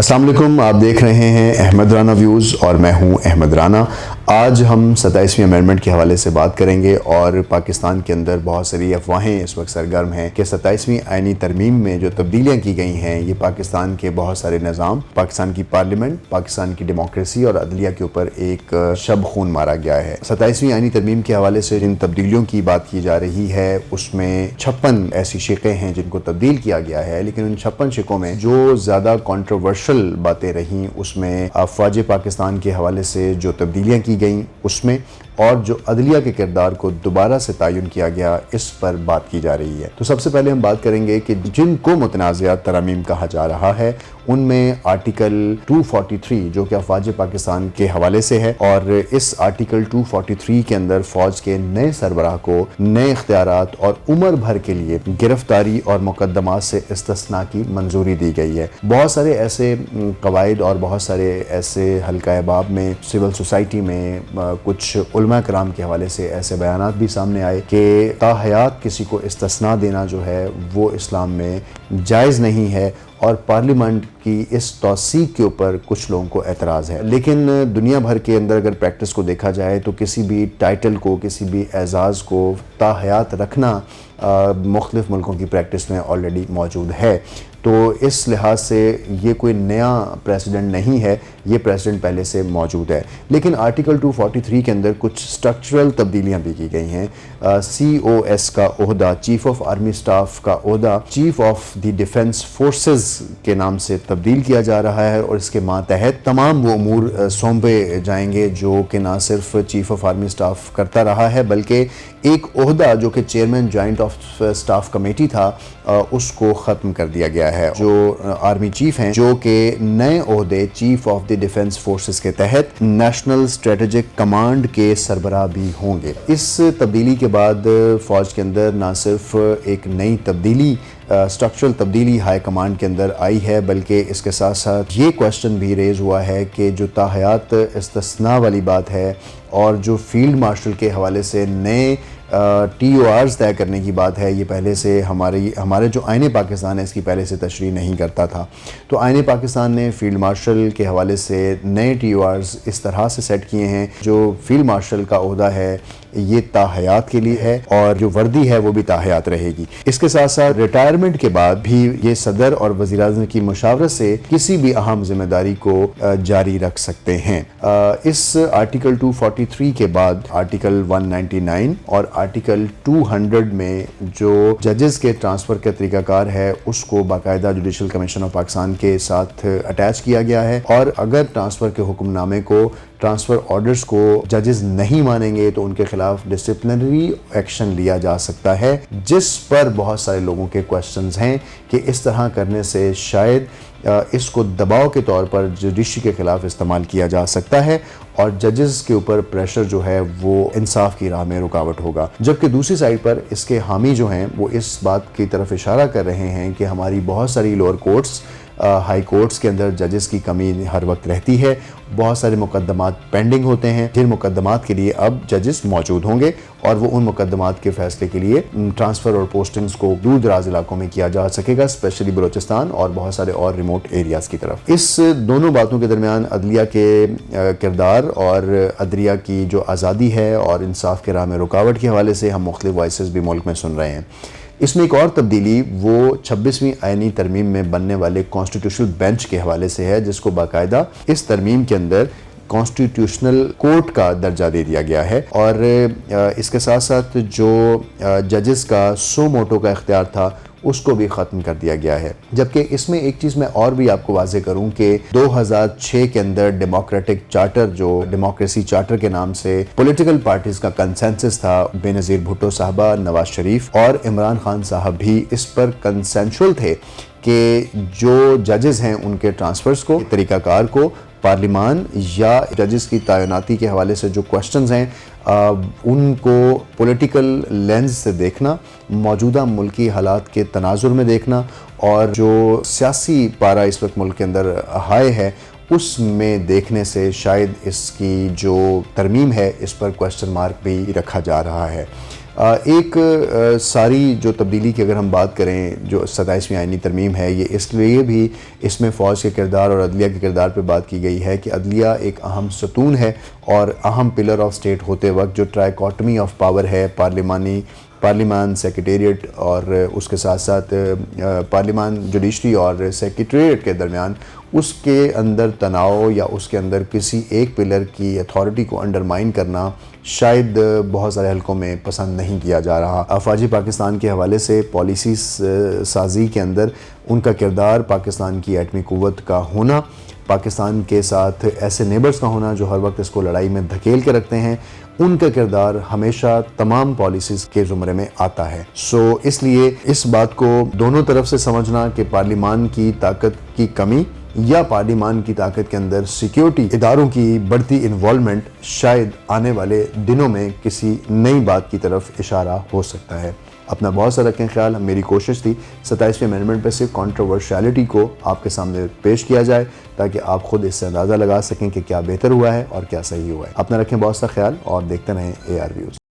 अस्सलाम वालेकुम, आप देख रहे हैं अहमद राना व्यूज़ और मैं हूं अहमद राना। आज हम 27वीं अमेंडमेंट के हवाले से बात करेंगे और पाकिस्तान के अंदर बहुत सारी अफवाहें इस वक्त सरगर्म हैं कि 27वीं आईनी तरमीम में जो तब्दीलियाँ की गई हैं ये पाकिस्तान के बहुत सारे निज़ाम, पाकिस्तान की पार्लियामेंट, पाकिस्तान की डेमोक्रेसी और अदलिया के ऊपर एक शब खून मारा गया है। 27वीं आईनी तरमीम के हवाले से जिन तब्दीलियों की बात की जा रही है उसमें 56 ऐसी शिक़ें हैं जिनको तब्दील किया गया है, लेकिन उन 56 शिक़ों में जो ज़्यादा कॉन्ट्रोवर्शल बातें रहीं उसमें अफ़वाज पाकिस्तान के हवाले से जो तब्दीलियाँ की गई उसमें और जो अदलिया के किरदार को दोबारा से तयन किया गया इस पर बात की जा रही है। तो सबसे पहले हम बात करेंगे कि जिनको मुतनाज़िया तरामीम कहा जा रहा है उनमें आर्टिकल 243 जो कि अफ़वाज पाकिस्तान के हवाले से है और इस आर्टिकल 243 के अंदर फ़ौज के नए सरबराह को नए इख्तियारात और उम्र भर के लिए गिरफ्तारी और मुकदमात से इस्तिस्ना की मंजूरी दी गई है। बहुत सारे ऐसे कवायद और बहुत सारे ऐसे हल्का बाब में सिविल सोसाइटी में कुछ उलमा कराम के हवाले से ऐसे बयानात भी सामने आए कि ताहयात किसी को इस्तिस्ना देना जो है वो इस्लाम में जायज़ नहीं है और पार्लियामेंट की इस तौसीक के ऊपर कुछ लोगों को एतराज़ है। लेकिन दुनिया भर के अंदर अगर प्रैक्टिस को देखा जाए तो किसी भी टाइटल को, किसी भी एजाज़ को ताहयात रखना मुख्तलिफ़ मुल्कों की प्रैक्टिस में ऑलरेडी मौजूद है। तो इस लिहाज से ये कोई नया प्रेसिडेंट नहीं है, ये प्रेसिडेंट पहले से मौजूद है। लेकिन आर्टिकल 243 के अंदर कुछ स्ट्रक्चरल तब्दीलियाँ भी की गई हैं। COS का ओहदा, चीफ ऑफ आर्मी स्टाफ का ओहदा chief of the defence forces के नाम से तब्दील किया जा रहा है और इसके मातहत तमाम वो अमूर सौंपे जाएंगे जो कि ना सिर्फ चीफ ऑफ आर्मी स्टाफ करता रहा है बल्कि एक ओहदा जो कि chairman joint of staff committee था उसको ख़त्म कर दिया गया है। जो आर्मी चीफ हैं जो कि नए ओहदे chief of the defence forces के तहत नेशनल स्ट्रेटेजिक कमांड के सरबराह भी होंगे। इस तब्दीली के बाद फ़ौज के अंदर ना सिर्फ एक नई तब्दीली स्ट्रक्चरल तब्दीली हाई कमांड के अंदर आई है बल्कि इसके साथ साथ ये क्वेश्चन भी रेज़ हुआ है कि जो ताहयात इस्तिस्ना वाली बात है और जो फील्ड मार्शल के हवाले से नए TORs तय करने की बात है, ये पहले से हमारे जो आईने पाकिस्तान है इसकी पहले से तशरीह नहीं करता था। तो आईने पाकिस्तान ने फील्ड मार्शल के हवाले से नए TORs इस तरह से सेट किए हैं जो फील्ड मार्शल का ओहदा है ये ताहयात के लिए है और जो वर्दी है वो भी ताहयात रहेगी। इसके साथ साथ रिटायरमेंट के बाद भी ये सदर और वज़ीर-ए-आज़म की मुशावरत से किसी भी अहम जिम्मेदारी को जारी रख सकते हैं। इस आर्टिकल 243 के बाद आर्टिकल 199 और आर्टिकल 200 में जो जजेस के ट्रांसफ़र का तरीक़ाकार है उसको बाकायदा जुडिशल कमीशन ऑफ पाकिस्तान के साथ अटैच किया गया है और अगर ट्रांसफ़र के हुक्मनामे को, ट्रांसफ़र ऑर्डर्स को जजेस नहीं मानेंगे तो उनके खिलाफ डिसिप्लिनरी एक्शन लिया जा सकता है, जिस पर बहुत सारे लोगों के क्वेश्चंस हैं कि इस तरह करने से शायद इसको दबाव के तौर पर जुडिशरी के खिलाफ इस्तेमाल किया जा सकता है और जजेस के ऊपर प्रेशर जो है वो इंसाफ की राह में रुकावट होगा। जबकि दूसरी साइड पर इसके हामी जो हैं वो इस बात की तरफ इशारा कर रहे हैं कि हमारी बहुत सारी लोअर कोर्ट्स, हाई कोर्ट्स के अंदर जजेस की कमी हर वक्त रहती है, बहुत सारे मुकदमात पेंडिंग होते हैं जिन मुकदमात के लिए अब जजेस मौजूद होंगे और वो उन मुकदमात के फैसले के लिए ट्रांसफ़र और पोस्टिंग्स को दूर दराज इलाकों में किया जा सकेगा, स्पेशली बलूचिस्तान और बहुत सारे और रिमोट एरियाज़ की तरफ। इस दोनों बातों के दरमियान अदलिया के किरदार और अदलिया की जो आज़ादी है और इंसाफ के राह में रुकावट के हवाले से हम मुख्तलिफ वॉइसेस भी मुल्क में सुन रहे हैं। इसमें एक और तब्दीली वो 26वीं आईनी तरमीम में बनने वाले कॉन्स्टिट्यूशनल बेंच के हवाले से है जिसको बाकायदा इस तरमीम के अंदर कॉन्स्टिट्यूशनल कोर्ट का दर्जा दे दिया गया है और इसके साथ साथ जो जजेस का सो मोटो का इख्तियार था उसको भी ख़त्म कर दिया गया है। जबकि इसमें एक चीज़ मैं और भी आपको वाज़े करूं कि 2006 के अंदर डेमोक्रेटिक चार्टर, जो डेमोक्रेसी चार्टर के नाम से पॉलिटिकल पार्टीज़ का कंसेंसस था, बेनज़ीर भुट्टो साहबा, नवाज शरीफ और इमरान खान साहब भी इस पर कंसेंशुअल थे कि जो जजेस हैं उनके ट्रांसफ़र्स को, तरीक़ाकार को पार्लिमान या जजेस की तैनाती के हवाले से जो क्वेश्चंस हैं उनको पॉलिटिकल लेंस से देखना, मौजूदा मुल्की हालात के तनाजुर में देखना और जो सियासी पारा इस वक्त मुल्क के अंदर हाई है उसमें देखने से शायद इसकी जो तरमीम है इस पर क्वेश्चन मार्क भी रखा जा रहा है। ایک ساری جو تبدیلی کی اگر ہم بات کریں جو 27ویں آئینی ترمیم ہے، یہ اس لیے بھی اس میں فوج کے کردار اور عدلیہ کے کردار پہ بات کی گئی ہے کہ عدلیہ ایک اہم ستون ہے اور اہم پلر آف سٹیٹ ہوتے وقت جو ٹرائیکاٹمی آف پاور ہے، پارلیمان، سیکریٹریٹ اور اس کے ساتھ ساتھ پارلیمان، جوڈیشری اور سیکریٹریٹ کے درمیان، اس کے اندر تناؤ یا اس کے اندر کسی ایک پلر کی اتھارٹی کو انڈرمائن کرنا شاید بہت سارے حلقوں میں پسند نہیں کیا جا رہا۔ افواجی پاکستان کے حوالے سے پالیسی سازی کے اندر ان کا کردار، پاکستان کی ایٹمی قوت کا ہونا، پاکستان کے ساتھ ایسے نیبرز کا ہونا جو ہر وقت اس کو لڑائی میں دھکیل کے رکھتے ہیں، ان کا کردار ہمیشہ تمام پالیسیز کے زمرے میں آتا ہے۔ اس لیے اس بات کو دونوں طرف سے سمجھنا کہ پارلیمان کی طاقت کی کمی یا پارلیمان کی طاقت کے اندر سیکیورٹی اداروں کی بڑھتی انوالومنٹ شاید آنے والے دنوں میں کسی نئی بات کی طرف اشارہ ہو سکتا ہے۔ اپنا بہت سا رکھیں خیال۔ میری کوشش تھی 27ویں امینڈمنٹ پہ سے کنٹروورشیلٹی کو آپ کے سامنے پیش کیا جائے تاکہ آپ خود اس سے اندازہ لگا سکیں کہ کیا بہتر ہوا ہے اور کیا صحیح ہوا ہے۔ اپنا رکھیں بہت سا خیال اور دیکھتے رہیں AR ویوز۔